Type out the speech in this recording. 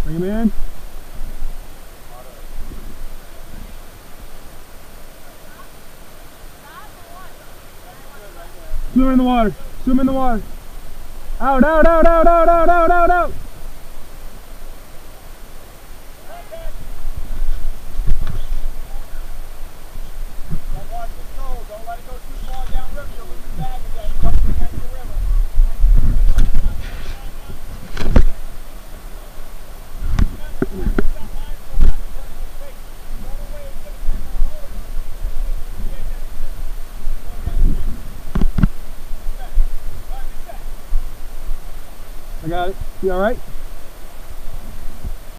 Bring him in. Swim in the water. Swim in the water. Out, out, out, out, out, out, out, out, out. Don't let it go too far downriver. You'll lose your bag again. Come to the end of the river. I got it. You all right?